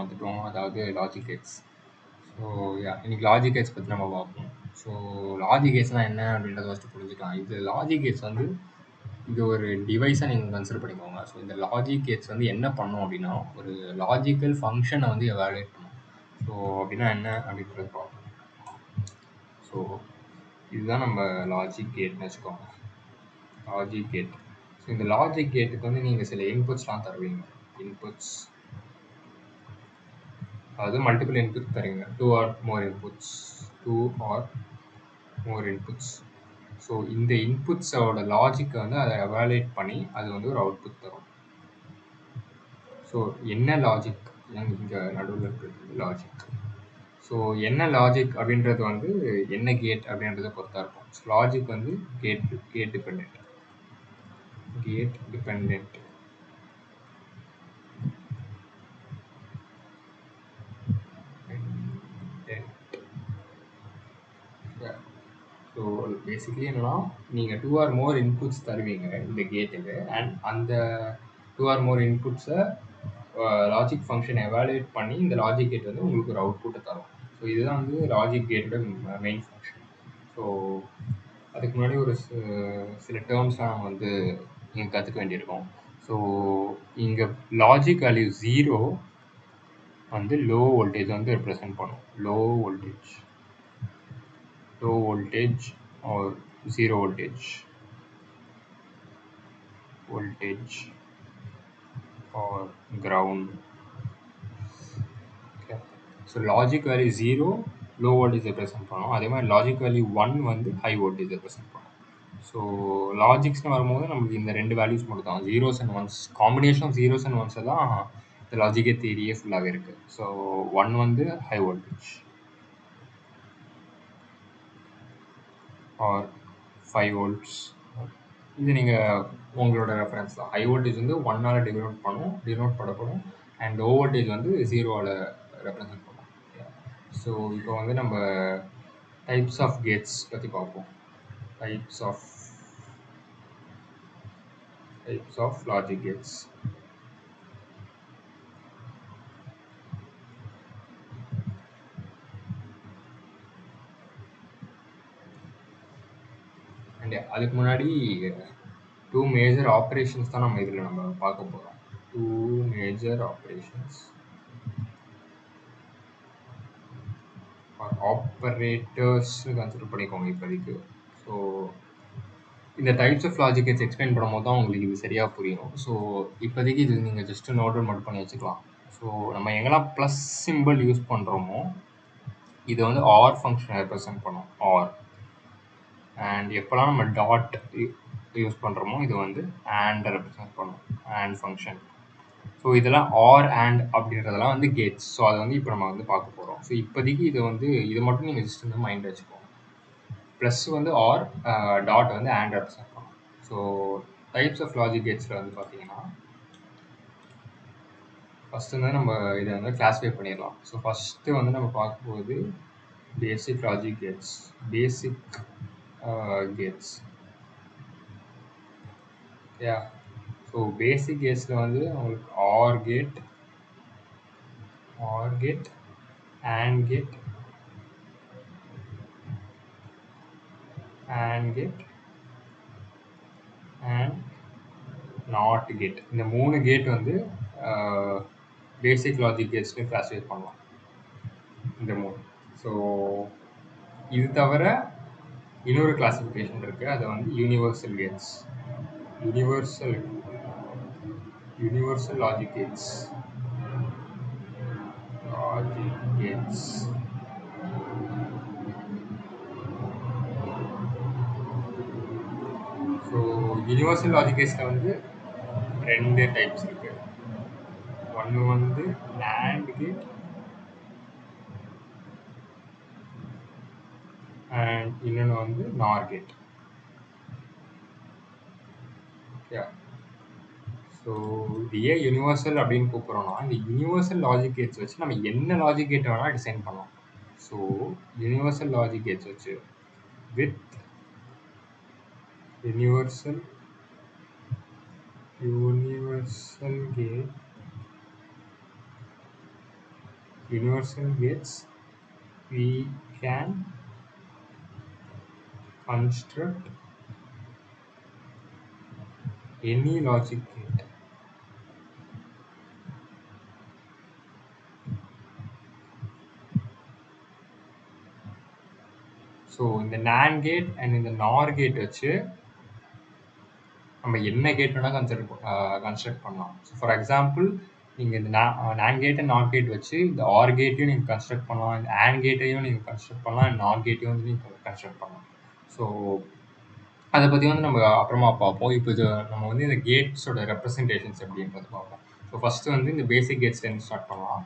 வந்துட்டோம், அதாவது logic gates. So இன்னைக்கு லாஜிக் கேட்ஸ் பற்றி நம்ம பார்ப்போம். ஸோ லாஜிக் கேட்ஸ்னால் என்ன அப்படின்றத ஃபஸ்ட்டு புரிஞ்சுக்கலாம். இது லாஜிக் கேட்ஸ் வந்து இது ஒரு டிவைஸாக நீங்கள் கன்சிடர் பண்ணிக்கோங்க. ஸோ இந்த லாஜிக் கேட்ஸ் வந்து என்ன பண்ணும் அப்படின்னா, ஒரு லாஜிக்கல் ஃபங்க்ஷனை வந்து எவாலுவேட் பண்ணும். ஸோ அப்படின்னா என்ன அப்படின்றது பார்ப்போம். ஸோ இதுதான் நம்ம லாஜிக் கேட்னு வச்சுக்கோங்க. Logic gate. ஸோ இந்த லாஜிக் கேட்டுக்கு வந்து நீங்கள் சில இன்புட்ஸ்லாம் தருவீங்க. இன்புட்ஸ் அதாவது மல்டிபிள் இன்புட்ஸ் தருவீங்க. 2 or more இன்புட்ஸ். ஸோ இந்த இன்புட்ஸோட லாஜிக்கை வந்து அதை எவாலுவேட் பண்ணி அது வந்து ஒரு அவுட்புட் தரும். ஸோ என்ன லாஜிக் இங்கே நடுவில் இருக்கிறது லாஜிக். ஸோ என்ன லாஜிக் அப்படின்றது வந்து என்ன கேட் அப்படின்றத பொறுத்தா இருக்கும். ஸோ லாஜிக் வந்து கேட் டிபெண்ட். ஸோ பேசிக்கலி என்னன்னா, நீங்கள் 2 or more இன்புட்ஸ் தருவீங்க இந்த கேட்டுக்கு. அண்ட் அந்த 2 or more இன்புட்ஸை லாஜிக் ஃபங்க்ஷன் எவாலுவேட் பண்ணி இந்த லாஜிக் கேட் வந்து உங்களுக்கு ஒரு அவுட்புட்டை தரும். ஸோ இதுதான் வந்து லாஜிக் கேட்டோட மெயின் ஃபங்க்ஷன். ஸோ அதுக்கு முன்னாடி ஒரு சில டேர்ம்ஸ்லாம் நம்ம வந்து நீங்கள் கற்றுக்க வேண்டியிருக்கோம். ஸோ இங்கே லாஜிக் வேல்யூ 0 வந்து லோ வோல்டேஜ் வந்து ரெப்ரசன்ட் பண்ணும். Low voltage or 0 voltage or ground. Okay. So logic value 0 low voltage represent பண்ணும். அதே மாதிரி லாஜிக் வேல்யூ 1 வந்து ஹை வோல்டேஜ் ரெப்ரசன்ட் பண்ணும். ஸோ லாஜிக்ஸ்னு வரும்போது நமக்கு இந்த ரெண்டு வேல்யூஸ் மட்டும் தான், zeros and ones. Combination of zeros and ஒன்ஸை தான் இந்த லாஜிக்கே தியரியே ஃபுல்லாகவே இருக்குது. ஸோ 1 வந்து ஹை வோல்டேஜ் ஆர் 5 volts. இது நீங்கள் உங்களோட ரெஃபரன்ஸ் தான். ஹை வோல்டேஜ் வந்து 1ஆல் டினோட் பண்ணப்படும். அண்ட் லோ வோல்டேஜ் வந்து 0ஆல் ரெப்ரசன்ட் பண்ணும். ஸோ இப்போ வந்து நம்ம டைப்ஸ் ஆஃப் கேட்ஸ் பற்றி பார்ப்போம். Types of logic gates. And அதுக்கு முன்னாடி 2 மேஜர் ஆப்ரேஷன்ஸ் தான் நம்ம இதில் பார்க்க போகிறோம். 2 மேஜர் ஆப்ரேஷன்ஸ் ஆப்பரேட்டர்ஸ்னு கன்சிடர் பண்ணிக்கோங்க இப்போதைக்கு. ஸோ இந்த types of logic gates explain பண்ணும்போது தான் உங்களுக்கு இது சரியாக புரியும். ஸோ இப்போதைக்கு இது நீங்கள் ஜஸ்ட் நோட் மட்டும் பண்ணி வச்சுக்கலாம். ஸோ நம்ம எங்கெல்லாம் ப்ளஸ் சிம்பிள் யூஸ் பண்ணுறோமோ இது வந்து ஆர் ஃபங்க்ஷனை ரெப்ரசன்ட் பண்ணும். ஆர். அண்ட் எப்போல்லாம் நம்ம டாட் யூஸ் பண்ணுறோமோ இது வந்து ஆண்டை ரெப்ரசன்ட் பண்ணும். And function. ஸோ இதெல்லாம் ஆர் அண்ட் அப்படின்றதெல்லாம் வந்து கேட்ஸ். ஸோ அதை வந்து இப்போ நம்ம வந்து பார்க்க போகிறோம். ஸோ இப்போதைக்கு இது மட்டும் நீங்கள் ஜஸ்ட் வந்து மைண்ட் வச்சுக்கோங்க. ப்ளஸ் வந்து ஆர், டாட் வந்து ஆண்ட் ரெப்ரசன்ட் பண்ணும். ஸோ டைப்ஸ் ஆஃப் லாஜிக் கேட்ஸில் வந்து பார்த்தீங்கன்னா ஃபஸ்ட்டு வந்து நம்ம இதை வந்து கிளாஸிஃபை பண்ணிடலாம். ஸோ ஃபஸ்ட்டு வந்து நம்ம பார்க்கும்போது basic logic gates. So basic கேட்ஸில் வந்து உங்களுக்கு or gate, AND gate, and not gate. இந்த 3 கேட் வந்து பேசிக் லாஜிக் கேட்ஸ்னு கிளாஸிஃபை பண்ணலாம். இந்த 3. ஸோ இது தவிர இன்னொரு கிளாஸிஃபிகேஷன் இருக்குது. அது வந்து universal gates. Universal logic gates. So universal logic கேட்ஸில் வந்து 2 டைப்ஸ் இருக்குது. ஒன்று வந்து AND கேட் அண்ட் இன்னொன்று வந்து NOR கேட். ஸோ இது ஏன் யூனிவர்சல் அப்படின்னு கூப்பிட்றோம்னா, இந்த யூனிவர்சல் லாஜிக் கேட்ஸ் வச்சு நம்ம என்ன லாஜிக் கேட் வேணால் டிசைன் பண்ணலாம். ஸோ யூனிவர்சல் லாஜிக் கேட்ஸ் வச்சு with universal gate universal gates we can construct any logic gate. So இந்த NAND கேட் அண்ட் இந்த NOR கேட் வச்சு நம்ம என்ன கேட் வேணால் கன்ஸ்ட்ரக்ட் பண்ணலாம். ஸோ ஃபார் எக்ஸாம்பிள் நீங்கள் இந்த NAND gate and NOR gate வச்சு இந்த OR கேட்டையும் நீங்கள் கன்ஸ்ட்ரக்ட் பண்ணலாம், இந்த AND கேட்டையும் நீங்கள் கன்ஸ்ட்ரக்ட் பண்ணலாம், அண்ட் NOR கேட்டையும் வந்து நீங்கள் கன்ஸ்ட்ரக்ட் பண்ணலாம். ஸோ அதை பற்றி வந்து நம்ம அப்புறமா பார்ப்போம். இப்போ இது நம்ம வந்து இந்த கேட்ஸோட ரெப்ரசன்டேஷன்ஸ் எப்படின்றது பார்ப்போம். ஸோ ஃபஸ்ட்டு வந்து இந்த பேசிக் கேட்ஸ்லேருந்து ஸ்டார்ட் பண்ணலாம்.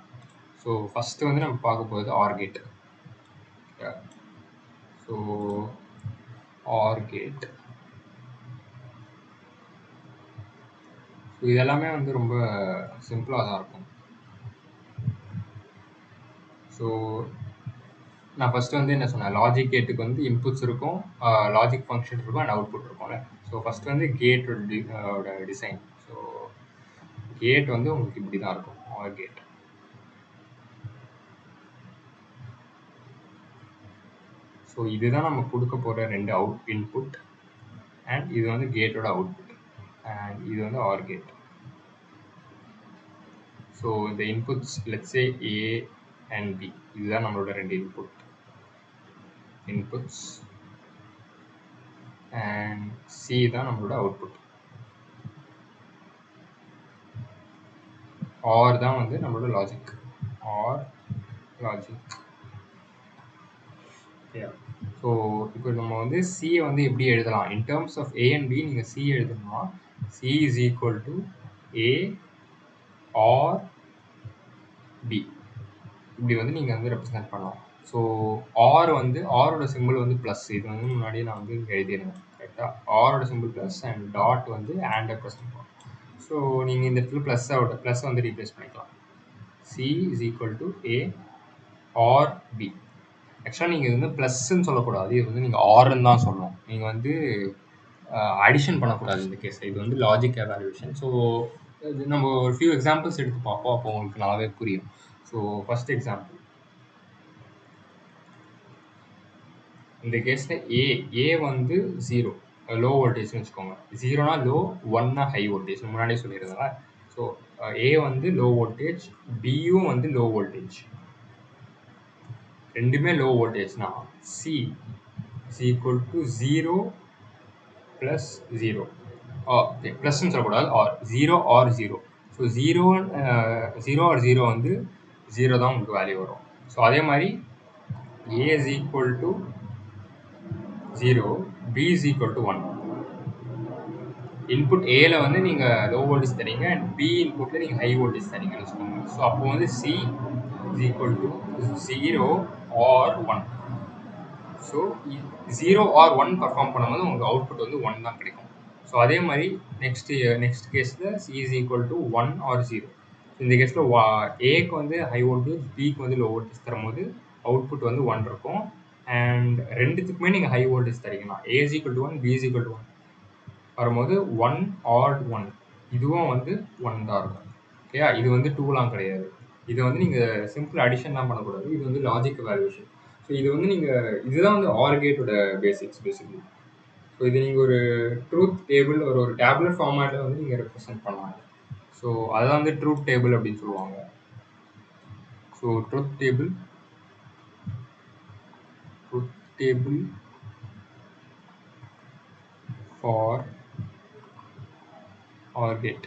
ஸோ ஃபஸ்ட்டு வந்து நம்ம பார்க்க போகிறது OR gate. So OR gate, so இதெல்லாமே வந்து ரொம்ப சிம்பிளாக தான் இருக்கும். ஸோ நான் ஃபஸ்ட்டு வந்து என்ன சொன்னேன், லாஜிக் கேட்டுக்கு வந்து இன்புட்ஸ் இருக்கும், லாஜிக் ஃபங்க்ஷன் இருக்கும் அண்ட் அவுட்புட் இருக்கும்ல. ஸோ ஃபஸ்ட்டு வந்து கேட்டோட டிசைன். ஸோ கேட் வந்து உங்களுக்கு இப்படி தான் இருக்கும், ஆர் கேட். ஸோ இதுதான் நம்ம கொடுக்க போகிற ரெண்டு இன்புட், அண்ட் இது வந்து கேட்டோட அவுட்புட், அண்ட் இது வந்து ஆர் கேட். ஸோ இந்த inputs let's say A and B, இதுதான் நம்மளோட ரெண்டு இன்புட்ஸ், அண்ட் C தான் நம்மளோட அவுட்புட். ஆர் தான் வந்து நம்மளோட லாஜிக், ஆர் லாஜிக். ஸோ இப்போ நம்ம வந்து சியை வந்து எப்படி எழுதலாம், in terms of A and B நீங்கள் C எழுதணும்னா C is equal to A or B, இப்படி வந்து நீங்கள் வந்து ரெப்ரசன்ட் பண்ணலாம். ஸோ ஆர் வந்து ஆரோட சிம்பிள் வந்து ப்ளஸ், இது வந்து முன்னாடியே நான் வந்து இங்கே எழுதிடுவேன் கரெக்டாக. ஆரோட சிம்பிள் ப்ளஸ் அண்ட் டாட் வந்து அண்ட் ரெப்ரசன்ட் பண்ணலாம். ஸோ நீங்கள் இந்த இடத்துல ப்ளஸ் வந்து ரீப்ளேஸ் பண்ணிக்கலாம். C is equal to A or B. ஆக்சுவலாக நீங்கள் இது வந்து ப்ளஸ்ன்னு சொல்லக்கூடாது, இது வந்து நீங்கள் ஆர்ன்னு தான் சொல்லணும். நீங்கள் வந்து அடிஷன் பண்ணக்கூடாது இந்த கேஸில். இது வந்து லாஜிக் எவாலுவேஷன். ஸோ இது நம்ம ஒரு ஃபியூ எக்ஸாம்பிள்ஸ் எடுத்து பார்ப்போம், அப்போ உங்களுக்கு நல்லாவே புரியும். ஸோ ஃபர்ஸ்ட் எக்ஸாம்பிள், இந்த கேஸில் ஏ வந்து 0 லோ வோல்டேஜ்னு வச்சுக்கோங்க. 0னா லோ, 1னா ஹை வோல்டேஜ், முன்னாடியே சொல்லியிருந்தா. ஸோ ஏ வந்து லோ வோல்டேஜ், பியும் வந்து லோ வோல்டேஜ், ரெண்டுமே லோ வோல்டேஜ்னா C is equal to 0 plus 0. Okay, ப்ளஸ்ன்னு சொல்லக்கூடாது, ஆர் 0 ஆர் 0. ஸோ 0 ஆர் 0 வந்து 0 தான் உங்களுக்கு வேல்யூ வரும். ஸோ அதே மாதிரி A is equal to 0, B is equal to 1. Input ஏல வந்து நீங்கள் லோ வோல்டேஜ் தரீங்க அண்ட் பி இன்புட்டில் நீங்கள் ஹை வோல்டேஜ் தரீங்கன்னு வச்சுக்கோங்க. ஸோ அப்போ வந்து C is equal to 0 or 1. So 0 or 1 perform பண்ணும்போது உங்களுக்கு அவுட்புட் வந்து 1 தான் கிடைக்கும். ஸோ அதே மாதிரி நெக்ஸ்ட் கேஸில் C is equal to 1 or 0. இந்த கேஸில் ஏக்கு வந்து ஹை வோல்டேஜ், பிக்கு வந்து லோ வோல்டேஜ் தரும்போது அவுட்புட் வந்து 1 இருக்கும். அண்ட் ரெண்டுத்துக்குமே நீங்கள் ஹை வோல்டேஜ் தரீங்கன்னா A is equal to 1, B is equal to 1 வரும்போது 1 ஆர் 1, இதுவும் வந்து 1 தான் இருக்கும். ஓகேயா, இது வந்து 2லாம் கிடையாது. இது வந்து நீங்கள் சிம்பிள் அடிஷன்லாம் பண்ணக்கூடாது, இது வந்து லாஜிக் வேல்யூஷன். ஸோ இது வந்து நீங்கள் இதுதான் வந்து ஆர் கேட்டோட பேசிக்ஸ் பேசிக்கலி. ஸோ இது நீங்கள் ஒரு ட்ரூத் டேபிள் ஒரு டேப்லெட் ஃபார்மேட்டில் வந்து நீங்கள் ரெப்ரசென்ட் பண்ணலாம். ஸோ அதான் வந்து ட்ரூத் டேபிள் அப்படின்னு சொல்லுவாங்க. So truth table for OR gate.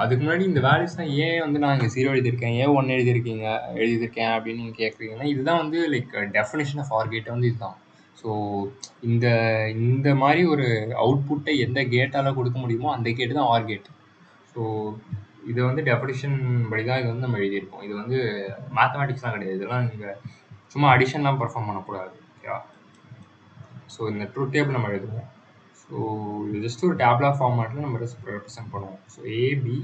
அதுக்கு முன்னாடி இந்த வேல்யூஸ்லாம் ஏன் வந்து நான் இங்கே 0 எழுதியிருக்கேன், ஏன் 1 எழுதியிருக்கேன் அப்படின்னு நீங்கள் கேட்குறீங்கன்னா, இதுதான் வந்து like definition of OR gate வந்து இதுதான். ஸோ இந்த மாதிரி ஒரு அவுட்புட்டை எந்த கேட்டால் கொடுக்க முடியுமோ அந்த கேட்டு தான் ஆர் கேட். ஸோ இது வந்து டெஃபினேஷன் படி தான் இது வந்து நம்ம எழுதியிருக்கோம். இது வந்து மேத்தமேட்டிக்ஸ்லாம் கிடையாது, இதெல்லாம் நீங்கள் சும்மா அடிஷன்லாம் பர்ஃபார்ம் பண்ணக்கூடாது. ஓகேவா? ஸோ இந்த ட்ரூத் டேபிள் நம்ம எழுதுவோம். ஸோ இது ஜஸ்ட் ஒரு டேப்லா ஃபார்மேட்டில் நம்ம ரெப்ரசென்ட் பண்ணுவோம். ஸோ ஏபி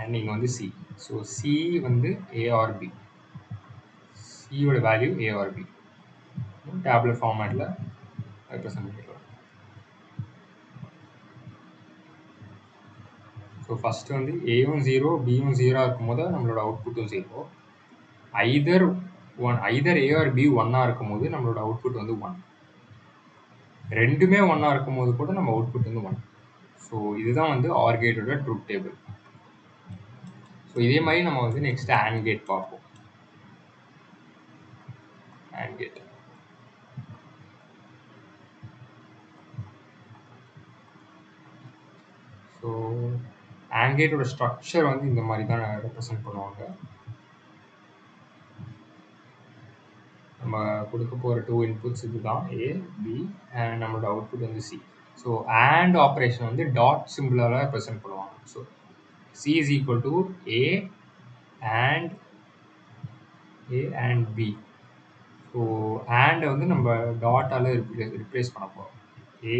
அண்ட் இங்கே வந்து சி. ஸோ சி வந்து ஏஆர்பி, சியோட வேல்யூ ஏஆர்பி டேப்லெட் ஃபார்மேட்டில் ரெப்ரசன்ட் பண்ணிக்கலாம். ஸோ ஃபஸ்ட்டு வந்து ஏயும் 0 பியும் 0 இருக்கும்போது நம்மளோட அவுட்புட்டும் 0. ஐதர் ஏ ஆர் பி 1 இருக்கும்போது நம்மளோட அவுட்புட் வந்து 1. ரெண்டுமே 1 இருக்கும்போது கூட நம்ம அவுட்புட் வந்து 1. ஸோ இதுதான் வந்து ஆர் கேட்டோட ட்ரூத் டேபிள். ஸோ இதே மாதிரி நம்ம வந்து நெக்ஸ்ட் AND கேட் பார்ப்போம். AND கேட் ஸோ AND கேட்டோட ஸ்ட்ரக்சர் வந்து இந்த மாதிரி தான் ரெப்ரசன்ட் பண்ணுவாங்க. நம்ம கொடுக்க போகிற 2 இன்புட்ஸ் இதுதான் ஏ பி அண்ட் நம்மளோட அவுட்புட் வந்து சி. ஸோ AND ஆப்ரேஷன் வந்து டாட் சிம்பிளால் ரெப்ரசன்ட் பண்ணுவாங்க. So C is equal to A and B. So AND வந்து நம்ம டாட்டால் ரிப்ளேஸ் பண்ண போகிறோம். A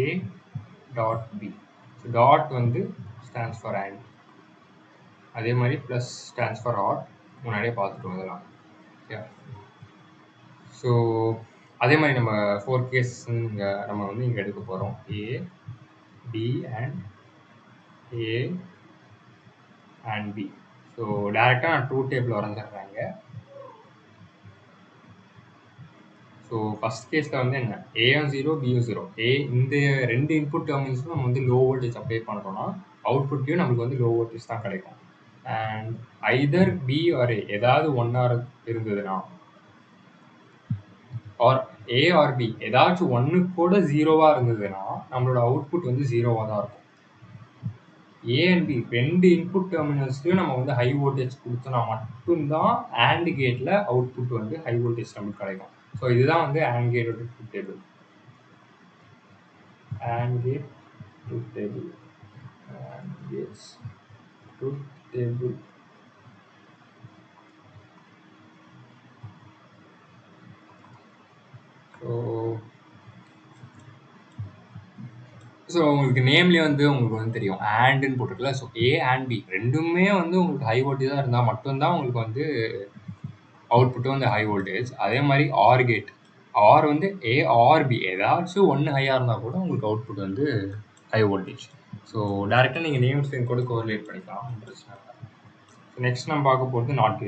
dot B. So dot வந்து ஸ்டாண்ட்ஸ் ஃபார் AND. அதே மாதிரி ப்ளஸ் ஸ்டாண்ட்ஸ் ஃபார் ஆர். முன்னாடியே பார்த்துட்டோம் இதெல்லாம். ஓகே. ஸோ அதே மாதிரி நம்ம 4 கேஸ் நம்ம வந்து இங்கே எடுக்க போகிறோம். ஏ பி அண்ட் பி. ஸோ டேரெக்டாக நான் ட்ரூத் டேபிள் வரைஞ்சிடுறாங்க. ஸோ ஃபஸ்ட் கேஸில் வந்து என்ன, ஏயும் 0 பியும் 0. இந்த 2 இன்புட் டெர்மினல்ஸும் நம்ம வந்து லோ வோல்டேஜ் அப்ளை பண்ணுறோம்னா அவுட்புட்லேயும் நமக்கு வந்து லோ வோல்டேஜ் தான் கிடைக்கும். அண்ட் ஐதர் பி ஆர் ஏதாவது 1 இருந்ததுன்னா ஆர் ஏ ஆர் பி ஏதாச்சும் 1 கூட 0 இருந்ததுன்னா நம்மளோட அவுட்புட் வந்து 0 தான் இருக்கும். ஏ அண்ட் பி 2 இன்புட் டெர்மினல்ஸ்லையும் நம்ம வந்து ஹை வோல்டேஜ் கொடுத்தோம்னா மட்டும்தான் AND கேட்டில் அவுட்புட் வந்து ஹை வோல்டேஜ் நமக்கு கிடைக்கும். ஸோ இதுதான் வந்து AND கேட்டோட truth table. AND gate truth table. AND gates truth table. So உங்களுக்கு நேம்லேயே வந்து உங்களுக்கு வந்து தெரியும் ANDன்னு போட்டிருக்கல. ஸோ ஏ அண்ட் பி ரெண்டுமே வந்து உங்களுக்கு ஹை வோல்டேஜாக இருந்தால் மட்டும்தான் உங்களுக்கு வந்து அவுட்புட்டும் வந்து ஹை வோல்டேஜ். அதே மாதிரி ஆர் கேட், ஆர் வந்து ஏ ஆர் பி ஏதாச்சும் 1 ஹையாக இருந்தால் கூட உங்களுக்கு அவுட்புட் வந்து ஹை வோல்டேஜ். ஸோ டேரெக்டாக நீங்கள் நேம் ஸ்ட்ரிங் கூட கோரிலேட் பண்ணிக்கலாம், பிரச்சனை இல்லை. ஸோ நெக்ஸ்ட் நம்ம பார்க்க போகிறது நாட்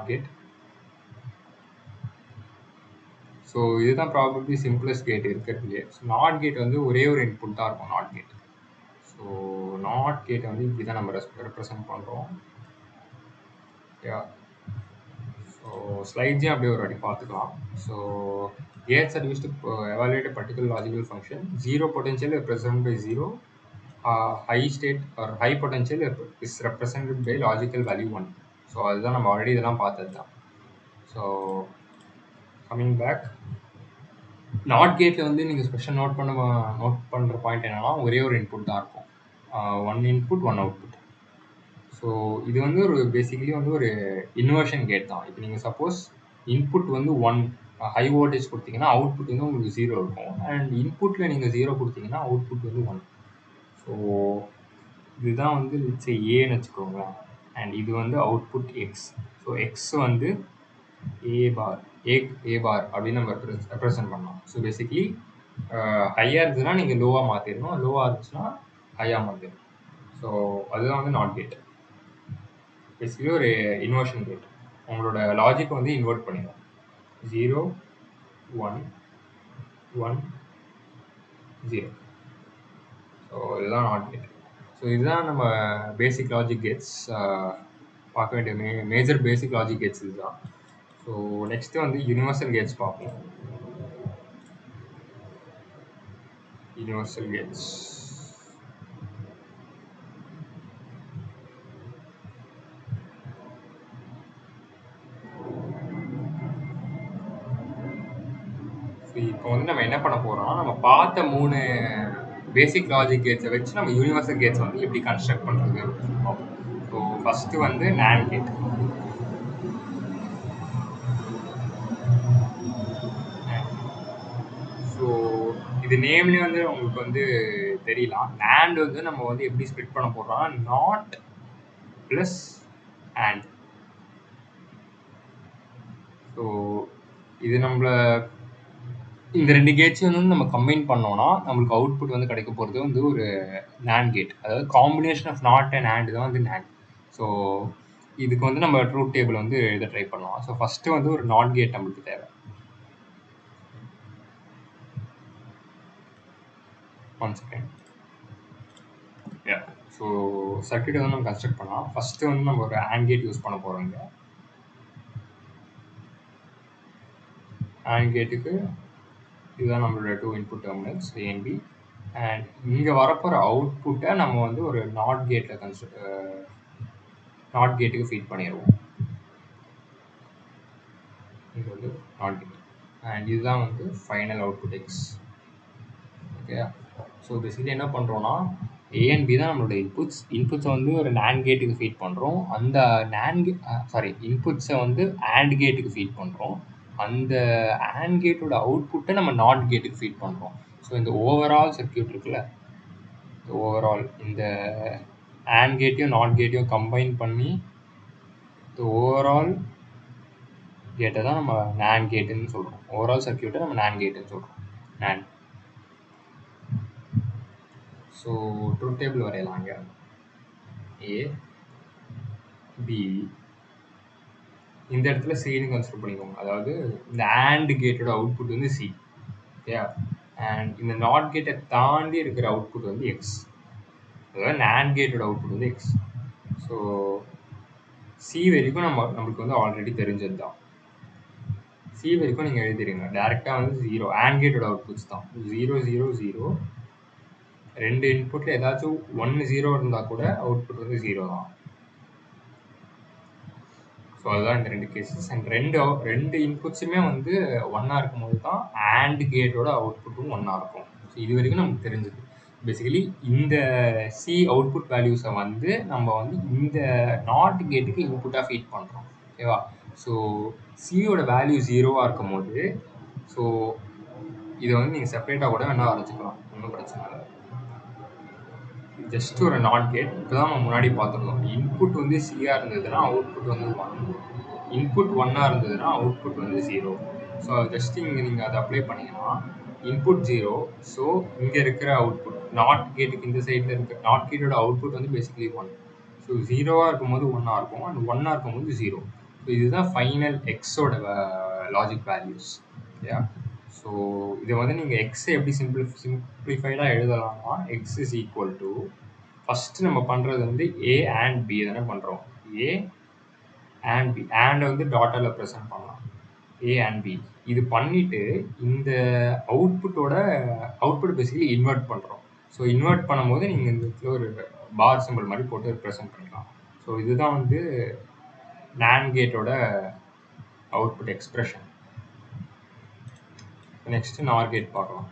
கேட். ஸோ இதுதான் ப்ராபப்ளி சிம்பிளஸ்ட் கேட் இருக்கிறதுலே. ஸோ நாட் கேட் வந்து ஒரே ஒரு இன்புட் தான் இருக்கும் நாட் கேட். ஸோ நாட் கேட்டை வந்து இப்படி தான் நம்ம ரெப்ரசன்ட் பண்ணுறோம். ஸோ ஸ்லைட்ஸையும் அப்படியே ஒரு வாட்டி பார்த்துக்கலாம். So gates are used to evaluate a particular logical function. Zero potential is represented by 0. High state or high potential is represented by logical value 1. So அதுதான் நம்ம ஆல்ரெடி இதெல்லாம் பார்த்தது தான். ஸோ கம்மிங் பேக், நாட் கேட்டில் வந்து நீங்கள் special note பண்ணுற point என்னென்னா ஒரே ஒரு இன்புட் தான் இருக்கும். 1 இன்புட் 1 அவுட்புட். ஸோ இது வந்து ஒரு பேசிக்கலி வந்து ஒரு இன்வர்ஷன் கேட் தான். இப்போ நீங்கள் சப்போஸ் இன்புட் வந்து 1 ஹை வோல்டேஜ் கொடுத்தீங்கன்னா அவுட்புட் வந்து உங்களுக்கு 0 இருக்கும். அண்ட் இன்புட்டில் நீங்கள் 0 கொடுத்தீங்கன்னா அவுட்புட் வந்து 1. ஸோ இதுதான் வந்து ஏன்னு வச்சுக்கோங்களேன். அண்ட் இது வந்து அவுட்புட் எக்ஸ். ஸோ எக்ஸ் வந்து ஏ பார் அப்படின்னு நம்ம ரெப்ரசன்ட் பண்ணலாம். ஸோ பேசிக்லி ஹையாக இருந்துச்சுன்னா நீங்கள் லோவாக மாற்றிடணும், லோவாக இருந்துச்சுன்னா ஹையாக மாற்றிடணும். ஸோ அதுதான் வந்து நாட் கேட். பேசிக்கலி ஒரு இன்வர்ஷன் கேட். உங்களோட லாஜிக் வந்து இன்வெர்ட் பண்ணிடும். 0 1 1 0. ஸோ இதுதான் நாட் கேட். ஸோ இதுதான் நம்ம பேசிக் லாஜிக் கேட்ஸ் பார்க்க வேண்டிய மேஜர் பேசிக் லாஜிக் கேட்ஸ் இதுதான். ஸோ நெக்ஸ்ட்டு வந்து யூனிவர்சல் கேட்ஸ் பார்ப்போம். யூனிவர்சல் கேட்ஸ் இப்போ வந்து நம்ம என்ன பண்ண போகிறோம்னா நம்ம பார்த்த 3 பேசிக் லாஜிக் கேட்ஸை வச்சு நம்ம யூனிவர்சல் கேட்ஸ் வந்து எப்படி கன்ஸ்ட்ரக்ட் பண்ணுறது. ஸோ ஃபஸ்ட்டு வந்து NAND கேட். ஸோ இது நேம்லேயே வந்து உங்களுக்கு வந்து தெரியலாம். NAND வந்து நம்ம வந்து எப்படி ஸ்ப்ளிட் பண்ண போகிறோம்னா நாட் ப்ளஸ் AND. ஸோ இது நம்மள இந்த 2 கேட்ஸையும் வந்து நம்ம கம்பைன் பண்ணோம்னா, நம்மளுக்கு அவுட்புட் வந்து கிடைக்க போறது வந்து ஒரு NAND கேட். அதாவது combination of NOT and AND தான் வந்து NAND. ஸோ இதுக்கு வந்து நம்ம ட்ரூத் டேபிள் வந்து எழுத ட்ரை பண்ணலாம். ஸோ ஃபர்ஸ்ட் வந்து ஒரு நாட் கேட் நம்மளுக்கு தேவை. One second. ஸோ சர்க்யூட் வந்து நம்ம கன்ஸ்ட்ரக்ட் பண்ணலாம். ஃபர்ஸ்ட் வந்து நம்ம ஒரு AND கேட் யூஸ் பண்ண போறோம் இங்க. AND கேட்டுக்கு இதுதான் நம்மளோட 2 input terminals A and B. And இங்கே வரப்போகிற அவுட்புட்டை நம்ம வந்து ஒரு நாட் கேட்டில் நாட் கேட்டுக்கு ஃபீட் பண்ணிடுவோம். இது வந்து நாட் கேட் அண்ட் இதுதான் வந்து final output X. Okay, so basically என்ன பண்ணுறோன்னா A and B தான் நம்மளோட இன்புட்ஸை வந்து ஒரு NAND கேட்டுக்கு ஃபீட் பண்ணுறோம். அந்த இன்புட்ஸை வந்து AND கேட்டுக்கு ஃபீட் பண்ணுறோம். அந்த AND கேட்டோட அவுட்புட்டை நம்ம நாட் கேட்டுக்கு ஃபீட் பண்ணுறோம். ஸோ இந்த ஓவரால் சர்க்யூட் இருக்குல்ல, ஓவரால் இந்த AND கேட்டையும் நாட் கேட்டையும் கம்பைன் பண்ணி இந்த ஓவரால் கேட்டை தான் நம்ம NAND கேட்டுன்னு சொல்கிறோம். ஓவரால் சர்க்யூட்டை நம்ம NAND கேட்டுன்னு சொல்கிறோம். NAND. ஸோ ட்ரூத் டேபிள் வரையலாங்க. A B இந்த இடத்துல சின்னு கன்சிடர் பண்ணிக்கோங்க. அதாவது இந்த AND கேட்டோட அவுட்புட் வந்து C. ஓகே, அண்ட் இந்த நாட் கேட்டை தாண்டி இருக்கிற அவுட்புட் வந்து X. அதாவது NAND கேட்டோட அவுட்புட் வந்து X. ஸோ C வரைக்கும் நம்மளுக்கு வந்து ஆல்ரெடி தெரிஞ்சது தான். C வரைக்கும் நீங்கள் எழுதிடுங்க. டேரெக்டாக வந்து 0 AND கேட்டோட அவுட்புட்ஸ் தான் 0 0 0. ரெண்டு இன்புட்டில் ஏதாச்சும் 1 0 இருந்தால் கூட அவுட்புட் வந்து 0 தான். ஸோ அதுதான் இந்த ரெண்டு கேசஸ். அண்ட் ரெண்டு இன்புட்ஸுமே வந்து 1ஆக இருக்கும்போது தான் AND கேட்டோட அவுட்புட்டும் 1ஆக இருக்கும். ஸோ இது வரைக்கும் நமக்கு தெரிஞ்சது. பேசிக்கலி இந்த C அவுட்புட் வேல்யூஸை வந்து நம்ம வந்து இந்த நாட் கேட்டுக்கு இன்புட்டாக ஃபீட் பண்ணுறோம். ஓகேவா? ஸோ சியோட வேல்யூ 0வாக இருக்கும் போது ஸோ இதை வந்து நீங்கள் செப்பரேட்டாக கூட வேணால் வரைச்சிக்கலாம், ஒன்றும் பிரச்சனை இல்லை. ஜஸ்ட் ஒரு நாட் கேட். இப்போ தான் நம்ம முன்னாடி பார்த்துருந்தோம். இன்புட் வந்து சியாக இருந்ததுன்னா அவுட்புட் வந்து 1, இன்புட் 1ஆக இருந்ததுன்னா அவுட்புட் வந்து 0. ஸோ ஜஸ்ட் இங்கே நீங்கள் அதை அப்ளை பண்ணிங்கன்னா இன்புட் 0. ஸோ இங்கே இருக்கிற அவுட்புட் நாட் கேட்டுக்கு இந்த சைடில் இருக்கிற நாட் கேட்டோட அவுட்புட் வந்து பேசிக்கலி 1. ஸோ 0வாக இருக்கும்போது 1ஆக இருக்கும் அண்ட் 1ஆக இருக்கும்போது 0. ஸோ இதுதான் ஃபைனல் எக்ஸோட லாஜிக் வேல்யூஸ். ஓகே, ஸோ இதை வந்து நீங்கள் எக்ஸை எப்படி சிம்பிளிஃபைடாக எழுதலாம்னா X is equal to first நம்ம பண்ணுறது வந்து A and B தானே பண்ணுறோம். A and B and வந்து டாட்டரில் ப்ரெசென்ட் பண்ணலாம். A and B இது பண்ணிவிட்டு இந்த அவுட்புட் பேசிக்கலி இன்வெர்ட் பண்ணுறோம். ஸோ இன்வெர்ட் பண்ணும்போது நீங்கள் இந்த இடத்துல ஒரு பார் சிம்பிள் மாதிரி போட்டு ப்ரெசென்ட் பண்ணிக்கலாம். ஸோ இதுதான் வந்து NAND கேட்டோட output expression. Next NOR gate பார்க்கலாம்.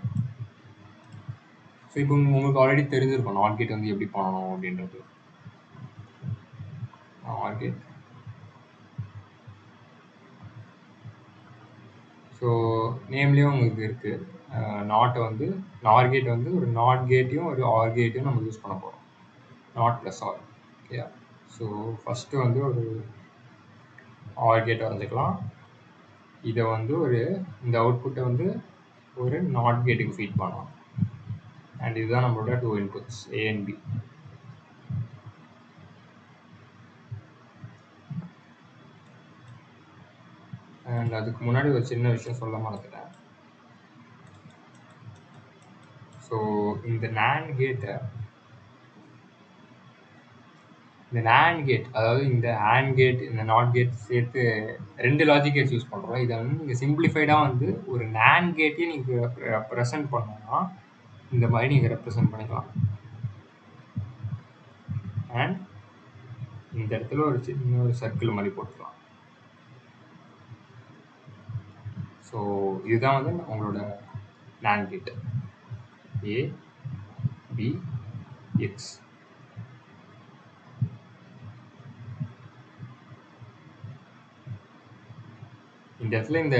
ஸோ இப்போ உங்களுக்கு ஆல்ரெடி தெரிஞ்சிருக்கும் நாட் கேட் வந்து எப்படி பண்ணணும் அப்படின்றது. நாட் கேட் ஸோ நேம்லேயும் உங்களுக்கு இருக்குது. நாட்டை வந்து நார் கேட் வந்து ஒரு நாட் கேட்டையும் ஒரு ஆர் கேட்டையும் நம்ம யூஸ் பண்ண போகிறோம். NOT plus OR. Okay, so first வந்து ஒரு ஆர் கேட் வரைஞ்சிக்கலாம். இதை வந்து இந்த அவுட்புட்டை வந்து ஒரு நாட் கேட்டுக்கு ஃபீட் பண்ணலாம். அண்ட் இதுதான் நம்மளோட 2 inputs A and B. And அதுக்கு முன்னாடி ஒரு சின்ன விஷயம் சொல்ல மறந்துட்டேன். ஸோ இந்த NAND கேட்டை அதாவது இந்த AND கேட் இந்த நாட் கேட் சேர்த்து 2 லாஜிக் கேட்ஸ் யூஸ் பண்ணுறோம். இதை வந்து நீங்கள் சிம்பிளிஃபைடாக வந்து ஒரு NAND கேட்டையும் நீங்கள் ப்ரெசென்ட் பண்ணோம்னா இந்த மாதிரி நீங்கள் ரெப்ரசென்ட் பண்ணிக்கலாம். அண்ட் இந்த இடத்துல ஒரு சின்ன சர்க்கிள் மாதிரி போட்டுக்கலாம். ஸோ இதுதான் வந்து உங்களோட NAND gate A B X. இந்த இடத்துல இந்த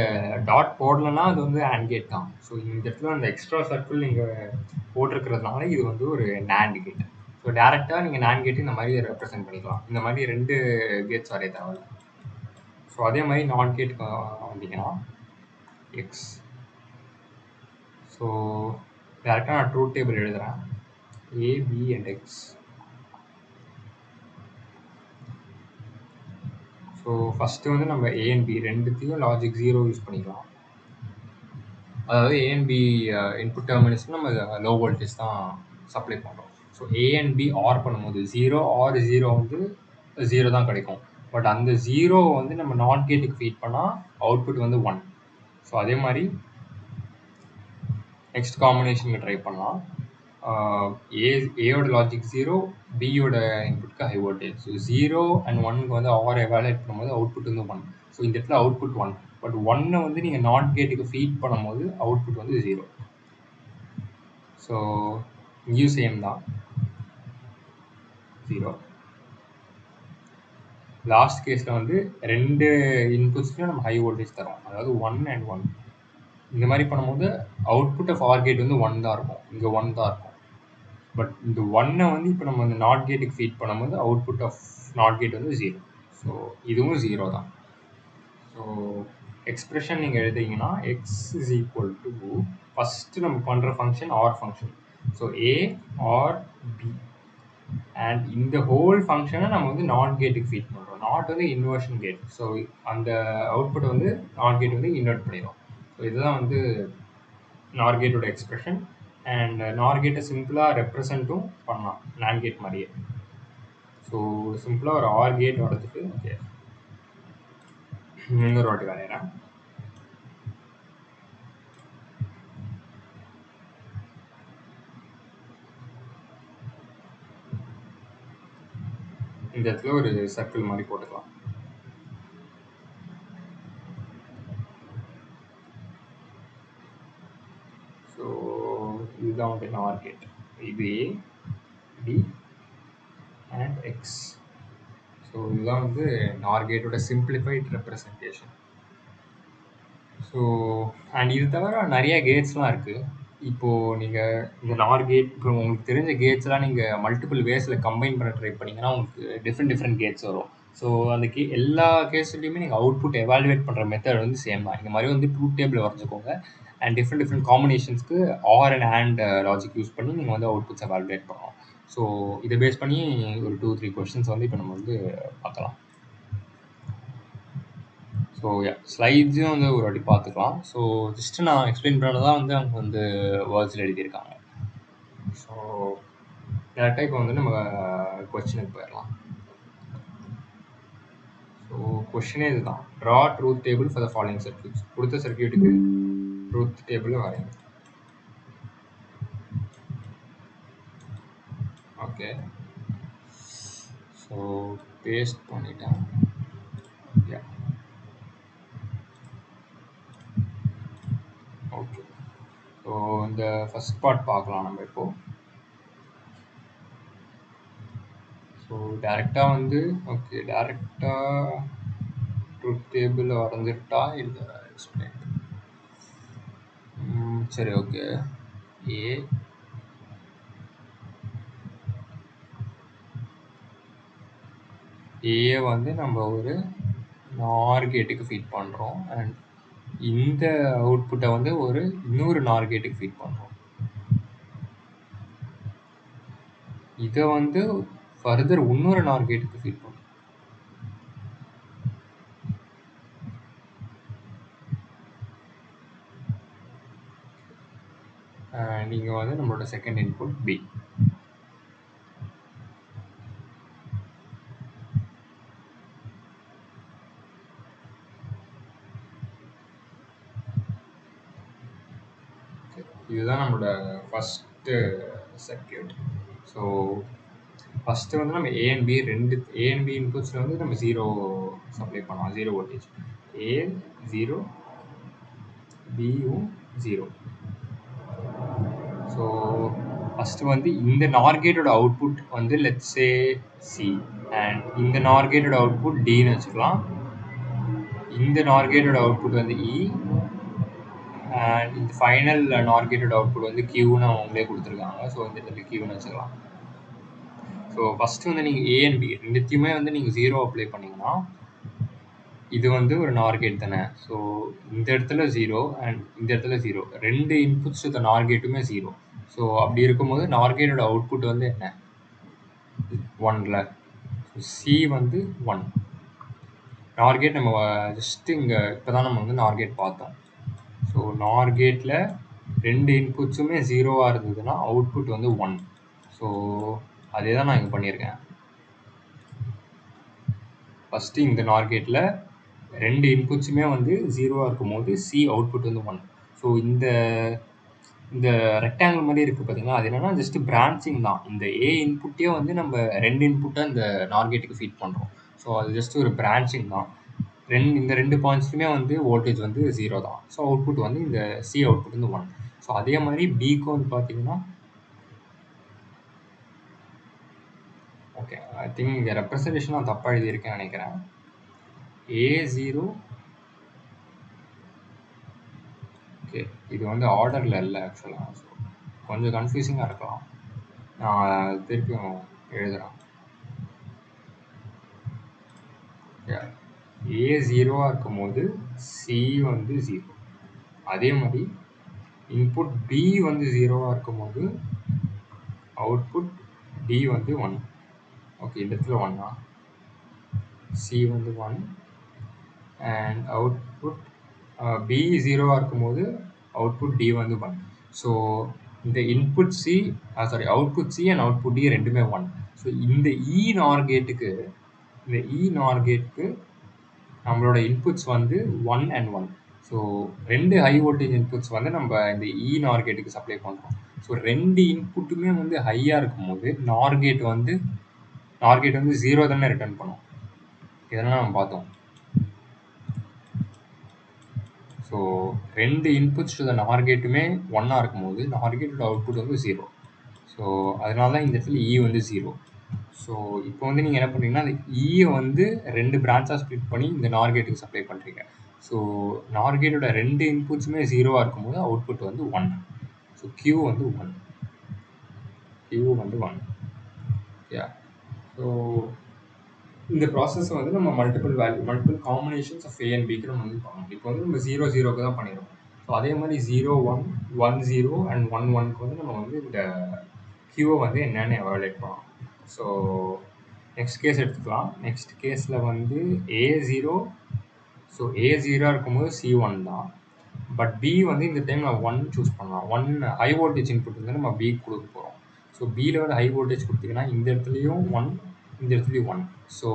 டாட் போடலன்னா அது வந்து AND கேட் தான். ஸோ இந்த இடத்துல அந்த எக்ஸ்ட்ரா சர்க்கிள் நீங்கள் போட்டிருக்கிறதுனால இது வந்து ஒரு NAND கேட். ஸோ டேரெக்டாக நீங்கள் NAND கேட்டு இந்த மாதிரி ரெப்ரசென்ட் பண்ணிக்கலாம். இந்த மாதிரி 2 கேட்ஸ் வரைய தேவையில்ல. ஸோ அதே மாதிரி நாட் கேட் வந்தீங்கன்னா எக்ஸ் ஸோ டேரெக்டாக நான் ட்ரூத் டேபிள் எழுதுகிறேன். A, B and X. So first வந்து நம்ம A and B ரெண்டுத்தையும் லாஜிக் 0 யூஸ் பண்ணிக்கலாம். அதாவது A and B இன்புட் டெர்மினல்ஸ்க்கு நம்ம லோ வோல்டேஜ் தான் சப்ளை பண்ணுறோம். So A and B OR பண்ணும்போது 0 ஆர் 0 வந்து 0 தான் கிடைக்கும். பட் அந்த 0 வந்து நம்ம நாட் கேட்டுக்கு ஃபீட் பண்ணால் அவுட்புட் வந்து 1. ஸோ அதே மாதிரி நெக்ஸ்ட் காம்பினேஷனுக்கு ட்ரை பண்ணலாம். ஏயோட லாஜிக் 0, பியோட இன்புட்க்கு ஹை வோல்டேஜ். ஸோ 0 and 1க்கு வந்து ஆர் எவாலுவேட் பண்ணும்போது அவுட்புட் வந்து 1. ஸோ இந்த இடத்துல அவுட்புட் 1. பட் 1 வந்து நீங்கள் நாட் கேட்டுக்கு ஃபீட் பண்ணும்போது அவுட்புட் வந்து 0. ஸோ இங்கேயும் சேம் தான், 0. லாஸ்ட் கேஸில் வந்து ரெண்டு இன்புட்ஸ்லையும் நம்ம ஹை வோல்டேஜ் தரோம், அதாவது 1 and 1. இந்த மாதிரி பண்ணும்போது அவுட்புட் ஆஃப் ஆர் கேட் வந்து 1 தான் இருக்கும், இங்கே 1 தான் இருக்கும். பட் இந்த 1 வந்து இப்போ நம்ம இந்த நாட் கேட்டுக்கு ஃபீட் பண்ணும்போது அவுட்புட் ஆஃப் நாட் கேட் வந்து 0. ஸோ இதுவும் 0 தான். ஸோ எக்ஸ்பிரஷன் நீங்கள் எழுதிங்கன்னா X is equal to first நம்ம பண்ணுற function or function. So A or B and இந்த ஹோல் ஃபங்க்ஷனை நம்ம வந்து நாட் கேட்டுக்கு ஃபீட் பண்ணுறோம். நாட் வந்து இன்வர்ஷன் கேட். ஸோ அந்த அவுட்புட் வந்து நாட் கேட் வந்து இன்வெர்ட் பண்ணிடும். ஸோ இதுதான் வந்து நார் கேட்டோட எக்ஸ்பிரஷன். அண்ட் நார் கேட்டை சிம்பிளாக ரெப்ரசன்ட்டும் பண்ணலாம் நாண்ட் கேட் மாதிரியே. ஸோ சிம்பிளாக ஒரு ஆர் கேட் வர்றதுக்கு ஓகே இன்னொரு வாட்டி வரைகிறேன். இந்த இடத்துல ஒரு சர்க்கிள் மாதிரி போட்டுக்கலாம். ஸோ இதுதான் வந்து நார் கேட். இது ஏ, பி அண்ட் எக்ஸ். ஸோ இதுதான் வந்து நார் கேட்டோட சிம்பிளிஃபைட் ரெப்ரசன்டேஷன். ஸோ அண்ட் இது தவிர நிறைய கேட்ஸ்லாம் இருக்குது. இப்போது நீங்கள் இந்த நார் கேட், இப்போ உங்களுக்கு தெரிஞ்ச கேட்ஸ்லாம் நீங்கள் மல்டிபிள் வேஸில் கம்பைன் பண்ண ட்ரை பண்ணிங்கன்னா உங்களுக்கு டிஃப்ரெண்ட் கேட்ஸ் வரும். ஸோ அந்த எல்லா கேஸ்லையுமே நீங்கள் அவுட்புட் எவாலுவேட் பண்ணுற மெத்தட் வந்து சேம் தான். இந்த மாதிரி வந்து ட்ரூத் டேபிள் வரைஞ்சிக்கோங்க. அண்ட் டிஃப்ரெண்ட் காம்பினேஷன்ஸ்க்கு ஆர் அண்ட் லாஜிக் யூஸ் பண்ணி நீங்கள் வந்து அவுட்புட்ஸ் எவாலுவேட் பண்ணலாம். ஸோ இதை பேஸ் பண்ணி ஒரு 2-3 கொஸ்டின்ஸ் வந்து இப்போ நம்ம வந்து பார்க்கலாம். ஸோ ஸ்லைட்ஸும் வந்து ஒரு வாட்டி பார்த்துக்கலாம். ஸோ ஜஸ்ட்டு நான் எக்ஸ்பிளைன் பண்ணதான் வந்து அவங்க வந்து வேர்ட்ஸில் எழுதியிருக்காங்க. ஸோ டேரெக்டாக இப்போ வந்து நம்ம கொஸ்டினுக்கு போயிடலாம். ஸோ கொஸ்டினே இதுதான், draw truth table for the following circuits. கொடுத்த சர்க்யூட்டுக்கு ட்ரூத் டேபிள் வரையும். ஓகே, ஸோ பேஸ்ட் பண்ணிட்டேன். ஓகே, ஸோ இந்த ஃபஸ்ட் பார்ட் பார்க்கலாம் நம்ம இப்போது. ஸோ டேரெக்டாக வந்து ஓகே, டேரெக்டாக ட்ரூத் டேபிள் வரைஞ்சிட்டா இல்லை எக்ஸ்பிளைன். சரி ஓகே, ஏ வந்து நம்ம ஒரு நார் கேட்டுக்கு ஃபீட் பண்ணுறோம் அண்ட் இந்த அவுட்புட்டை வந்து ஒரு இன்னொரு நார் கேட்டுக்கு ஃபீட் பண்ணுறோம். இதை வந்து ஃபர்தர் இன்னொரு நார் கேட்டுக்கு ஃபீட் பண்ணுறோம். நீங்கள் வந்து நம்மளோட செகண்ட் இன்புட் பி. இதுதான் நம்மளோட ஃபஸ்ட்டு சர்க்யூட். ஸோ ஃபஸ்ட்டு வந்து நம்ம ஏ அண்ட் பி இன்புட்ஸில் வந்து நம்ம 0 சப்ளை பண்ணலாம், 0 வோல்டேஜ். ஏ 0, பியும் 0. ஸோ ஃபஸ்ட்டு வந்து இந்த நார் கேட்டோட அவுட்புட் வந்து லெட்ஸ் சே சி அண்ட் இந்த நார் கேட்டோட அவுட்புட் டின்னு வச்சுக்கலாம். இந்த நார் கேட்டோட அவுட்புட் வந்து இ அண்ட் இந்த ஃபைனல் நார் கேட்டோட அவுட்புட் வந்து கியூன்னு அவங்களே கொடுத்துருக்காங்க. ஸோ இந்த இடத்துல கியூன்னு வச்சுக்கலாம். ஸோ ஃபஸ்ட்டு வந்து நீங்கள் ஏ அண்ட் பி ரெண்டுத்தையுமே வந்து நீங்கள் 0 அப்ளை பண்ணிங்கன்னா இது வந்து ஒரு நார் கேட் தானே. ஸோ இந்த இடத்துல 0 அண்ட் இந்த இடத்துல 0. 2 இன்புட்ஸ் டு நார் கேட்டுமே 0. ஸோ அப்படி இருக்கும்போது நார் கேட்டோட அவுட்புட் வந்து என்ன? 1ல. ஸோ சி வந்து 1. நார் கேட் நம்ம ஜஸ்ட் இங்கே இப்போ தான் நம்ம வந்து நார் கேட் பார்த்தோம். ஸோ நார் கேட்டில் 2 இன்புட்ஸுமே 0வாக இருந்ததுன்னா அவுட்புட் வந்து 1. ஸோ அதே தான் நான் இங்கே பண்ணியிருக்கேன். ஃபஸ்ட்டு இந்த நார் கேட்டில் 2 இன்புட்ஸுமே வந்து 0வாக இருக்கும்போது சி அவுட்புட் வந்து 1. ஸோ இந்த ரெக்டாங்கிள் மாதிரி இருக்குது பார்த்தீங்களா, அது என்னன்னா ஜஸ்ட் பிரான்ச்சிங் தான். இந்த ஏ இன்புட்டே வந்து நம்ம 2 இன்புட்டாக இந்த நார் கேட்டுக்கு ஃபீட் பண்ணுறோம். ஸோ அது ஜஸ்ட் ஒரு பிரான்ச்சிங் தான். இந்த 2 பாயிண்ட்ஸ்லையுமே வந்து வோல்டேஜ் வந்து 0 தான். ஸோ அவுட்புட் வந்து இந்த சி அவுட்புட் வந்து 1. ஸோ அதே மாதிரி பிக்கு வந்து பார்த்தீங்கன்னா, ஓகே ஐ திங்க் இங்கே ரெப்ரசன்டேஷன் நான் தப்பாக எழுதியிருக்கேன்னு நினைக்கிறேன். A0, ஓகே இது வந்து ஆர்டரில் இல்லை ஆக்சுவலாக. ஸோ கொஞ்சம் கன்ஃபியூசிங்காக இருக்கலாம். நான் திருப்பியும் எழுதுகிறேன். ஏ 0வாக இருக்கும்போது சி வந்து 0. அதே மாதிரி இன்புட் பி வந்து 0வாக இருக்கும்போது அவுட்புட் டி வந்து 1. ஓகே இந்த இடத்துல 1 சி வந்து 1 அண்ட் அவுட்புட் பி 0வாக இருக்கும்போது அவுட்புட் டி வந்து 1. ஸோ இந்த input C output C and output D ரெண்டுமே 1. ஸோ இந்த நார் கேட்டுக்கு நம்மளோட இன்புட்ஸ் வந்து 1 and 1. So 2 high voltage inputs வந்து நம்ம இந்த நார் கேட்டுக்கு சப்ளை பண்ணுறோம். ஸோ 2 இன்புட்டுமே வந்து ஹையாக இருக்கும்போது நார் கேட் வந்து 0 தானே ரிட்டர்ன் பண்ணும். இதெல்லாம் நம்ம பார்த்தோம். ஸோ 2 இன்புட்ஸ் டு த நார் கேட்டுமே 1ஆக இருக்கும்போது நார் கேட்டோட அவுட்புட் வந்து 0. ஸோ அதனால தான் இந்த இடத்துல வந்து 0. ஸோ இப்போ வந்து நீங்கள் என்ன பண்ணுறீங்கன்னா அந்த வந்து 2 பிரான்ச்சாக ஸ்ப்ளிட் பண்ணி இந்த நார் கேட்டுக்கு சப்ளை பண்ணுறீங்க. ஸோ நார் கேட்டோட 2 இன்புட்ஸுமே 0வாக இருக்கும்போது அவுட்புட் வந்து 1. ஸோ Q வந்து 1. ஓகே. ஸோ இந்த ப்ராசஸ் வந்து நம்ம multiple combinations of A and பிக்கு நம்ம வந்து பண்ணணும். இப்போ வந்து நம்ம 0 0க்கு தான் பண்ணிடுறோம். ஸோ அதே மாதிரி 0 1 1 0 அண்ட் 1 1க்கு வந்து நம்ம வந்து இந்த கியூவை வந்து என்னென்னு எவாலுவேட் பண்ணலாம். ஸோ நெக்ஸ்ட் கேஸ் எடுத்துக்கலாம். நெக்ஸ்ட் கேஸில் வந்து A0, ஸோ A0 இருக்கும்போது C1 தான். பட் B வந்து இந்த டைம் நான் 1 சூஸ் பண்ணலாம். 1 ஹை வோல்டேஜ் இன்புட் வந்து நம்ம B கொடுக்க போகிறோம். ஸோ பியில் வந்து ஹை வோல்டேஜ் கொடுத்தீங்கன்னா இந்த இடத்துலையும் 1, இந்த இடத்துலையும் 1. ஸோ